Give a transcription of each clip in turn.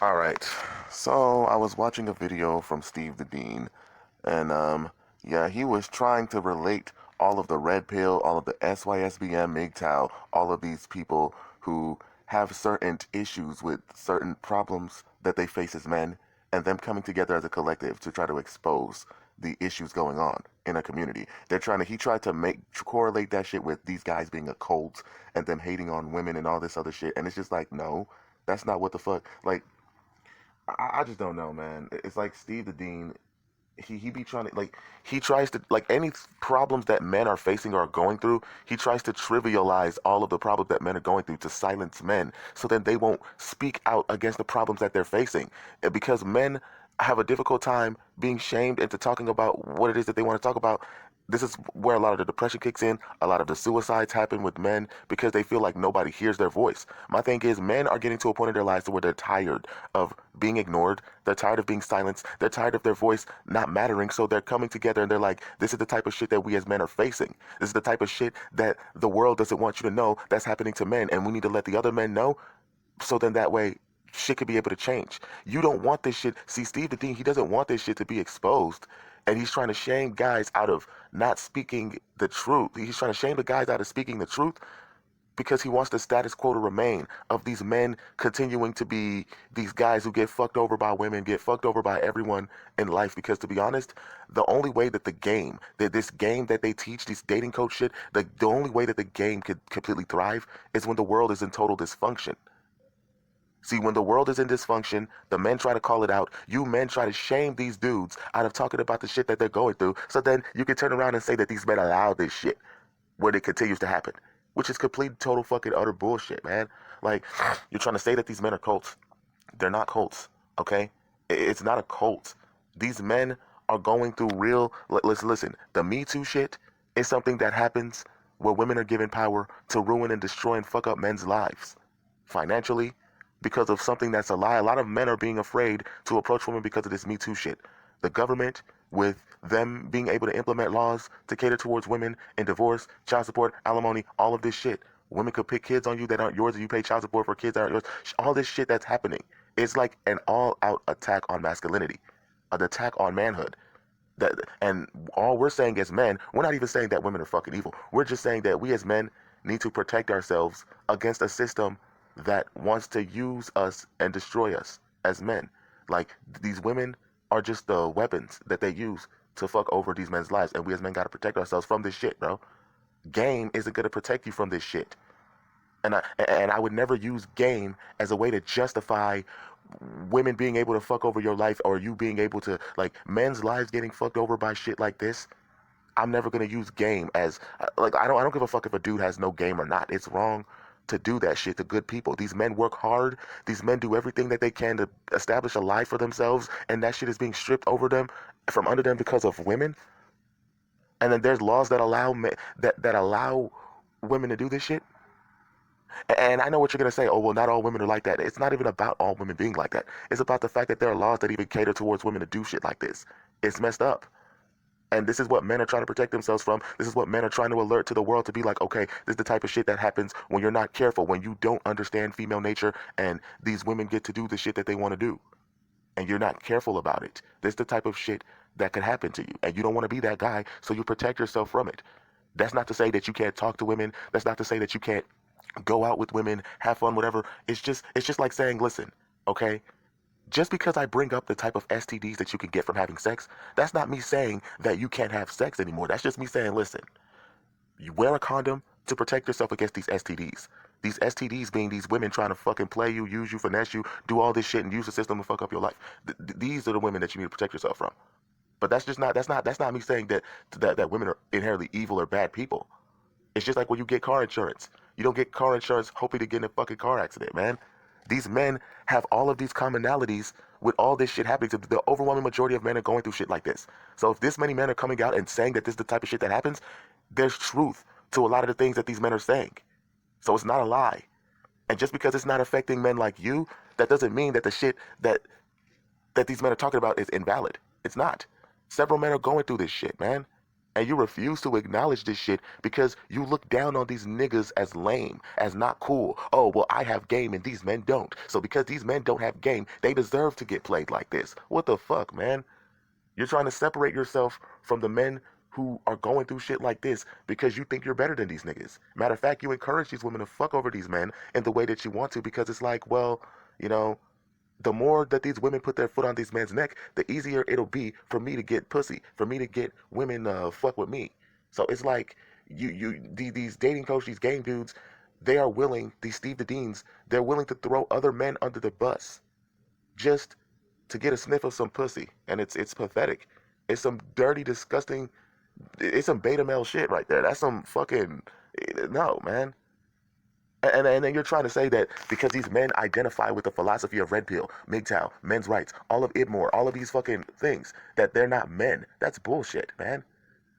All right. So I was watching a video from Steve the Dean, and yeah, he was trying to relate all of the red pill, all of the SYSBM, Mgtow, all of these people who have certain issues with certain problems that they face as men, and them coming together as a collective to try to expose the issues going on in a community. He tried to correlate that shit with these guys being a cult and them hating on women and all this other shit, and it's just like, no, that's not what the fuck. Like, I just don't know, man. It's like Steve the Dean. He be trying to he tries to any problems that men are facing or are going through. He tries to trivialize all of the problems that men are going through to silence men, so then they won't speak out against the problems that they're facing. Because men have a difficult time being shamed into talking about what it is that they want to talk about. This is where a lot of the depression kicks in. A lot of the suicides happen with men because they feel like nobody hears their voice. My thing is, men are getting to a point in their lives where they're tired of being ignored. They're tired of being silenced. They're tired of their voice not mattering. So they're coming together and they're like, this is the type of shit that we as men are facing. This is the type of shit that the world doesn't want you to know that's happening to men. And we need to let the other men know, so then that way shit could be able to change. You don't want this shit. See, Steve the Dean, he doesn't want this shit to be exposed. And he's trying to shame guys out of not speaking the truth. He's trying to shame the guys out of speaking the truth because he wants the status quo to remain of these men continuing to be these guys who get fucked over by women, get fucked over by everyone in life. Because to be honest, the only way that this game that they teach, this dating coach shit, the only way that the game could completely thrive is when the world is in total dysfunction. See, when the world is in dysfunction, the men try to call it out. You men try to shame these dudes out of talking about the shit that they're going through. So then you can turn around and say that these men allow this shit when it continues to happen, which is complete, total fucking utter bullshit, man. Like, you're trying to say that these men are cults. They're not cults, okay? It's not a cult. These men are going through real. Listen. The Me Too shit is something that happens where women are given power to ruin and destroy and fuck up men's lives financially because of something that's a lie. A lot of men are being afraid to approach women because of this Me Too shit. The government, with them being able to implement laws to cater towards women in divorce, child support, alimony, all of this shit. Women could pick kids on you that aren't yours, and you pay child support for kids that aren't yours. All this shit that's happening. It's like an all-out attack on masculinity, an attack on manhood. And all we're saying as men, we're not even saying that women are fucking evil. We're just saying that we as men need to protect ourselves against a system that wants to use us and destroy us as men. Like, these women are just the weapons that they use to fuck over these men's lives, and we as men gotta protect ourselves from this shit, bro. Game isn't gonna protect you from this shit. And I would never use game as a way to justify women being able to fuck over your life, or you being able to, like, men's lives getting fucked over by shit like this. I'm never gonna use game as like, I don't give a fuck if a dude has no game or not. It's wrong to do that shit to good people. These men work hard. These men do everything that they can to establish a life for themselves, and that shit is being stripped over them from under them because of women. And then there's laws that allow that allow women to do this shit. And I know what you're gonna say. Oh, well, not all women are like that. It's not even about all women being like that. It's about the fact that there are laws that even cater towards women to do shit like this. It's messed up. And this is what men are trying to protect themselves from. This is what men are trying to alert to the world to be like, okay, this is the type of shit that happens when you're not careful, when you don't understand female nature, and these women get to do the shit that they want to do, and you're not careful about it. This is the type of shit that could happen to you, and you don't want to be that guy, so you protect yourself from it. That's not to say that you can't talk to women. That's not to say that you can't go out with women, have fun, whatever. It's just like saying, listen, okay, just because I bring up the type of STDs that you can get from having sex, that's not me saying that you can't have sex anymore. That's just me saying, listen, you wear a condom to protect yourself against these STDs. These STDs being these women trying to fucking play you, use you, finesse you, do all this shit and use the system to fuck up your life. These are the women that you need to protect yourself from. But that's not me saying that women are inherently evil or bad people. It's just like when you get car insurance. You don't get car insurance hoping to get in a fucking car accident, man. These men have all of these commonalities with all this shit happening. The overwhelming majority of men are going through shit like this. So if this many men are coming out and saying that this is the type of shit that happens, there's truth to a lot of the things that these men are saying. So it's not a lie. And just because it's not affecting men like you, that doesn't mean that the shit that these men are talking about is invalid. It's not. Several men are going through this shit, man. And you refuse to acknowledge this shit because you look down on these niggas as lame, as not cool. Oh, well, I have game and these men don't. So because these men don't have game, they deserve to get played like this. What the fuck, man? You're trying to separate yourself from the men who are going through shit like this because you think you're better than these niggas. Matter of fact, you encourage these women to fuck over these men in the way that you want to because it's like, well, you know, the more that these women put their foot on these men's neck, the easier it'll be for me to get pussy, for me to get women fuck with me. So it's like these dating coach, these game dudes, they are willing, these Steve the Deans, they're willing to throw other men under the bus just to get a sniff of some pussy, and it's pathetic. It's some dirty, disgusting. It's some beta male shit right there. That's some fucking no, man. And then you're trying to say that because these men identify with the philosophy of Red Pill, Mgtow, men's rights, all of Ibmore, all of these fucking things, that they're not men. That's bullshit, man.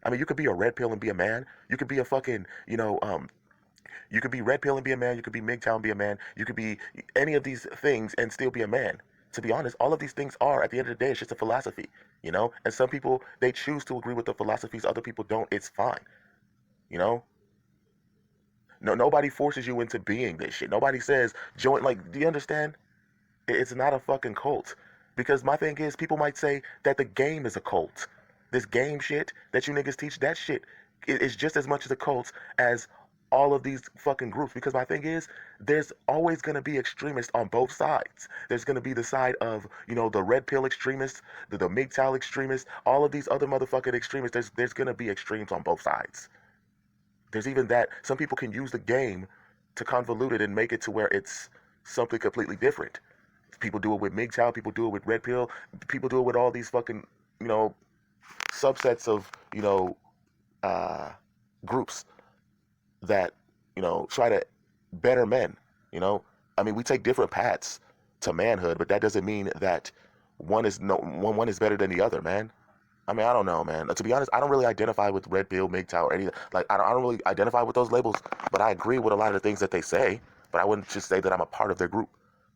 I mean, you could be a Red Pill and be a man. You could be a fucking, you could be Red Pill and be a man. You could be Mgtow and be a man. You could be any of these things and still be a man. To be honest, all of these things are, at the end of the day, it's just a philosophy, you know? And some people, they choose to agree with the philosophies. Other people don't. It's fine, you know? No, nobody forces you into being this shit. Nobody says join. Like, do you understand? It's not a fucking cult. Because my thing is, people might say that the game is a cult. This game shit that you niggas teach, that shit is just as much as a cult as all of these fucking groups. Because my thing is, there's always gonna be extremists on both sides. There's gonna be the side of, the red pill extremists, the MGTOW extremists, all of these other motherfucking extremists. There's gonna be extremes on both sides. There's even that some people can use the game to convolute it and make it to where it's something completely different. People do it with MGTOW, people do it with Red Pill, people do it with all these fucking, subsets of, uh, groups that, try to better men, you know? I mean, we take different paths to manhood, but that doesn't mean that one is better than the other, man. I mean, I don't know, man. To be honest, I don't really identify with Red Pill, MGTOW, or any like. I don't really identify with those labels, but I agree with a lot of the things that they say. But I wouldn't just say that I'm a part of their group,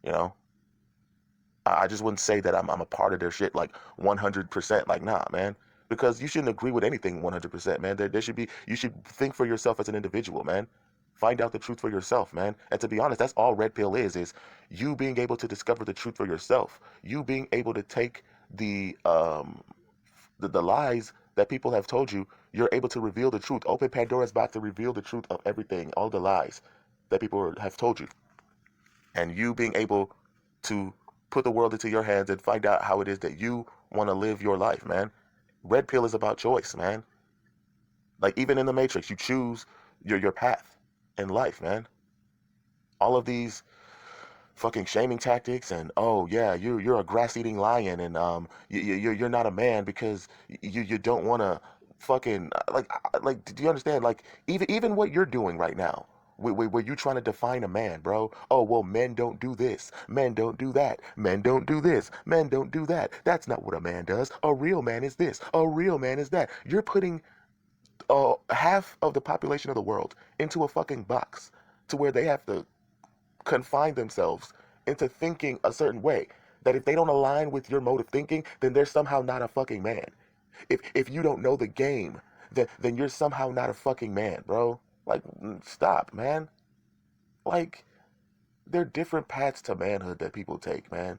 you know. I just wouldn't say that I'm a part of their shit like 100%. Like, nah, man. Because you shouldn't agree with anything 100%, man. There should be. You should think for yourself as an individual, man. Find out the truth for yourself, man. And to be honest, that's all Red Pill is you being able to discover the truth for yourself. You being able to take the lies that people have told you, you're able to reveal the truth. Open Pandora's box to reveal the truth of everything, all the lies that people have told you. And you being able to put the world into your hands and find out how it is that you want to live your life, man. Red Pill is about choice, man. Like, even in the Matrix, you choose your path in life, man. All of these fucking shaming tactics and oh yeah, you're a grass eating lion and you're not a man because you don't want to fucking like do you understand, like even what you're doing right now where you trying to define a man, bro? Oh well, men don't do this, men don't do that, men don't do this, men don't do that. That's not what a man does. A real man is this, a real man is that. You're putting half of the population of the world into a fucking box to where they have to confine themselves into thinking a certain way, that if they don't align with your mode of thinking, then they're somehow not a fucking man. If you don't know the game, then you're somehow not a fucking man, bro. Like, stop, man. Like, there are different paths to manhood that people take, man.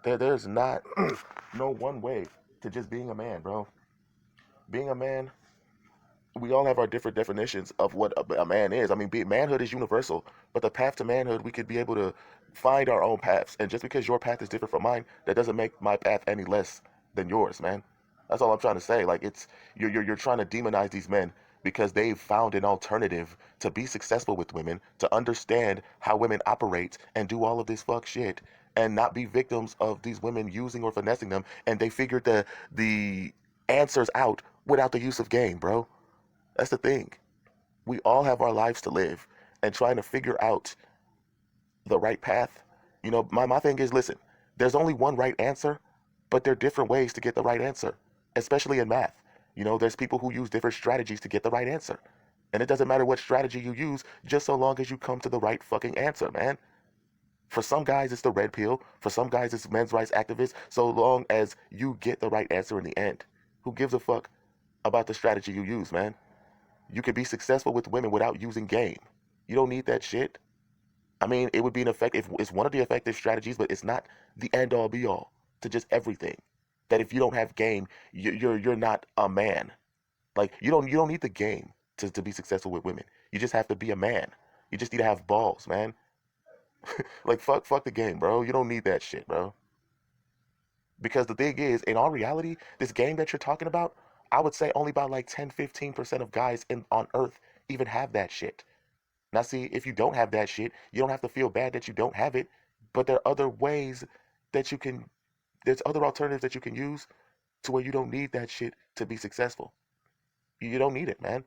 There's not no one way to just being a man, bro. Being a man, we all have our different definitions of what a man is. I mean, manhood is universal, but the path to manhood, we could be able to find our own paths. And just because your path is different from mine, that doesn't make my path any less than yours, man. That's all I'm trying to say. Like, it's you're trying to demonize these men because they've found an alternative to be successful with women, to understand how women operate and do all of this fuck shit, and not be victims of these women using or finessing them. And they figured the answers out without the use of game, bro. That's the thing. We all have our lives to live, and trying to figure out the right path. My thing is, listen, there's only one right answer, but there are different ways to get the right answer, especially in math. There's people who use different strategies to get the right answer. And it doesn't matter what strategy you use, just so long as you come to the right fucking answer, man. For some guys, it's the red pill. For some guys, it's men's rights activists, so long as you get the right answer in the end. Who gives a fuck about the strategy you use, man. You can be successful with women without using game. You don't need that shit. I mean, it would be an effective. It's one of the effective strategies, but it's not the end all be all to just everything. That if you don't have game, you're not a man. Like you don't need the game to be successful with women. You just have to be a man. You just need to have balls, man. Like fuck the game, bro. You don't need that shit, bro. Because the thing is, in all reality, this game that you're talking about, I would say only about like 10-15% of guys on Earth even have that shit. Now, see, if you don't have that shit, you don't have to feel bad that you don't have it. But there are other ways that you can, there's other alternatives that you can use to where you don't need that shit to be successful. You don't need it, man.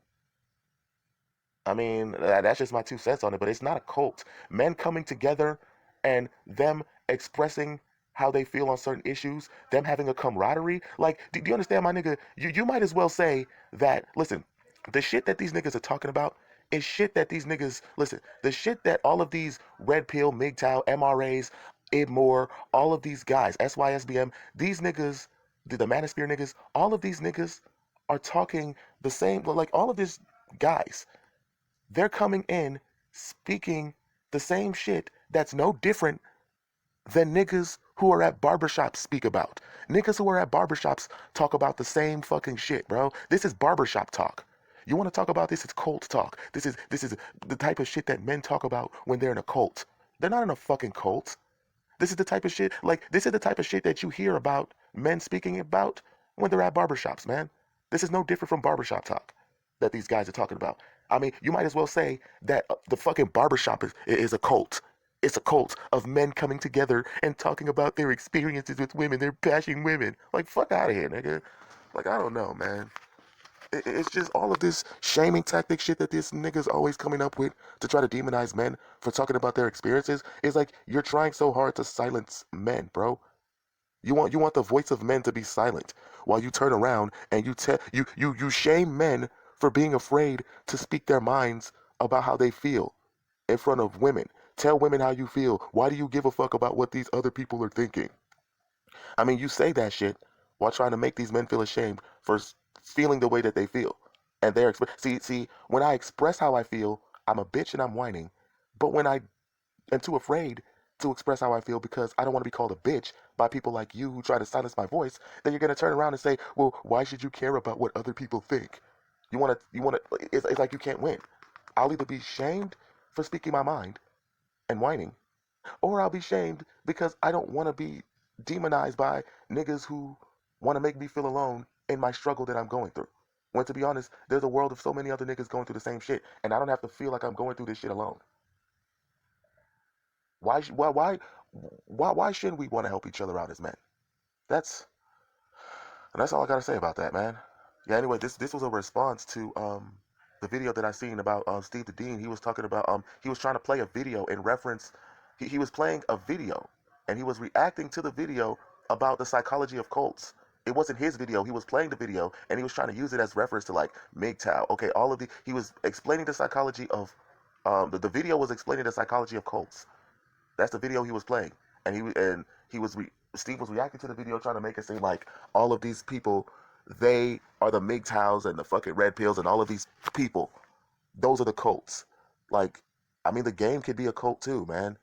I mean, that's just my 2 cents on it, but it's not a cult. Men coming together and them expressing how they feel on certain issues, them having a camaraderie. Like, do you understand, my nigga? You might as well say that, listen, the shit that these niggas are talking about is shit that these niggas, listen, the shit that all of these Red Pill, Mgtow, MRAs, Idmore, all of these guys, SYSBM, these niggas, the Manosphere niggas, all of these niggas are talking the same, like all of these guys, they're coming in speaking the same shit that's no different than niggas who are at barbershops speak about. Niggas who are at barbershops talk about the same fucking shit, bro. This is barbershop talk. You want to talk about this? It's cult talk. This is the type of shit that men talk about when they're in a cult. They're not in a fucking cult. This is the type of shit, like, this is the type of shit that you hear about men speaking about when they're at barbershops, man. This is no different from barbershop talk that these guys are talking about. I mean, you might as well say that the fucking barbershop is a cult. It's a cult of men coming together and talking about their experiences with women. They're bashing women. Like, fuck out of here, nigga. Like, I don't know, man. It's just all of this shaming tactic shit that this nigga's always coming up with to try to demonize men for talking about their experiences. It's like you're trying so hard to silence men, bro. You want the voice of men to be silent while you turn around and you shame men for being afraid to speak their minds about how they feel in front of women. Tell women how you feel. Why do you give a fuck about what these other people are thinking? I mean, you say that shit while trying to make these men feel ashamed for feeling the way that they feel. And they're see, when I express how I feel, I'm a bitch and I'm whining. But when I am too afraid to express how I feel because I don't want to be called a bitch by people like you who try to silence my voice, then you're gonna turn around and say, "Well, why should you care about what other people think?" You wanna. It's like you can't win. I'll either be shamed for speaking my mind and whining, or I'll be shamed because I don't want to be demonized by niggas who want to make me feel alone in my struggle that I'm going through. When to be honest, there's a world of so many other niggas going through the same shit, and I don't have to feel like I'm going through this shit alone. Why shouldn't we want to help each other out as men? That's that's all I gotta say about that, man. Yeah. Anyway, this was a response to the video that I seen about Steve the Dean. He was talking about he was trying to play a video in reference. He was playing a video and he was reacting to the video about the psychology of cults. It wasn't his video. He was playing the video and he was trying to use it as reference to like MGTOW. Okay, all of the he was explaining the psychology of the video was explaining the psychology of cults. That's the video he was playing, and he was Steve was reacting to the video, trying to make it seem like all of these people, they are the MGTOWs and the fucking red pills, and all of these people, those are the cults. Like, I mean, the game could be a cult too, man.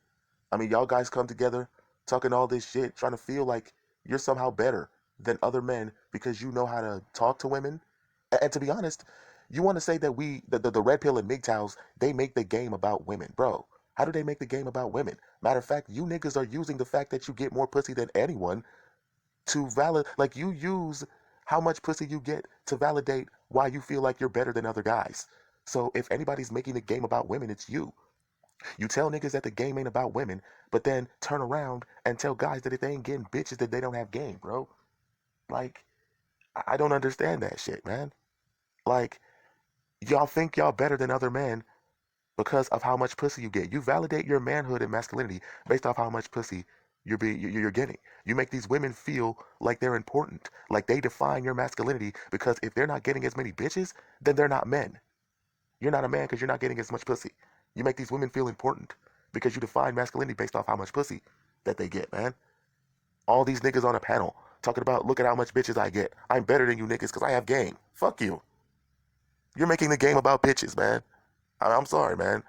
I mean, y'all guys come together, talking all this shit, trying to feel like you're somehow better than other men because you know how to talk to women. And to be honest, you want to say that the red pill and MGTOWs, they make the game about women, bro. How do they make the game about women? Matter of fact, you niggas are using the fact that you get more pussy than anyone to like you use how much pussy you get to validate why you feel like you're better than other guys. So if anybody's making the game about women, it's you. You tell niggas that the game ain't about women, but then turn around and tell guys that if they ain't getting bitches, that they don't have game, bro. Like, I don't understand that shit, man. Like, y'all think y'all better than other men because of how much pussy you get. You validate your manhood and masculinity based off how much pussy you're getting. You make these women feel like they're important, like they define your masculinity because if they're not getting as many bitches, then they're not men. You're not a man because you're not getting as much pussy. You make these women feel important because you define masculinity based off how much pussy that they get, man. All these niggas on a panel. talking about, look at how much bitches I get. I'm better than you niggas because I have game. Fuck you. You're making the game about bitches, man. I'm sorry, man.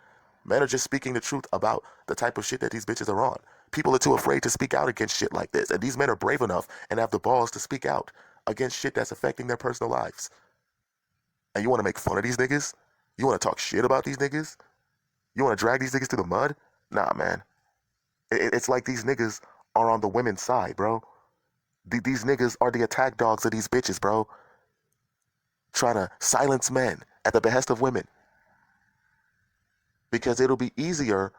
Men are just speaking the truth about the type of shit that these bitches are on. People are too afraid to speak out against shit like this. And these men are brave enough and have the balls to speak out against shit that's affecting their personal lives. And you want to make fun of these niggas? You want to talk shit about these niggas? You want to drag these niggas through the mud? Nah, man. It's like these niggas are on the women's side, bro. These niggas are the attack dogs of these bitches, bro. Trying to silence men at the behest of women. Because it'll be easier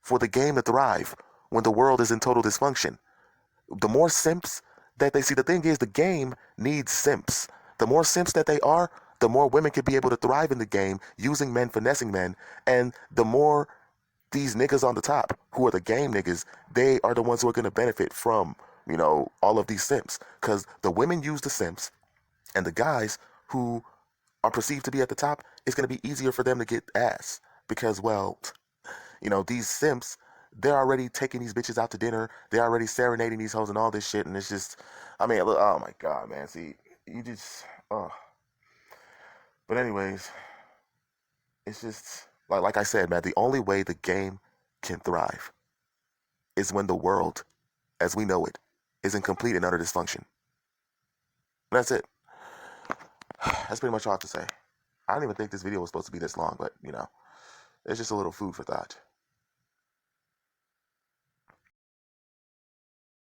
for the game to thrive when the world is in total dysfunction. The more simps that they see, the thing is, the game needs simps. The more simps that they are, the more women can be able to thrive in the game using men, finessing men, and the more these niggas on the top, who are the game niggas, they are the ones who are going to benefit from, all of these simps. Because the women use the simps, and the guys who are perceived to be at the top, it's going to be easier for them to get ass. Because, well, these simps, they're already taking these bitches out to dinner. They're already serenading these hoes and all this shit. And it's just, I mean, oh my God, man. See, you just, oh. But anyways, it's just, like I said, man, the only way the game can thrive is when the world, as we know it, is in complete and utter dysfunction. And that's it. That's pretty much all I have to say. I don't even think this video was supposed to be this long, but, it's just a little food for thought.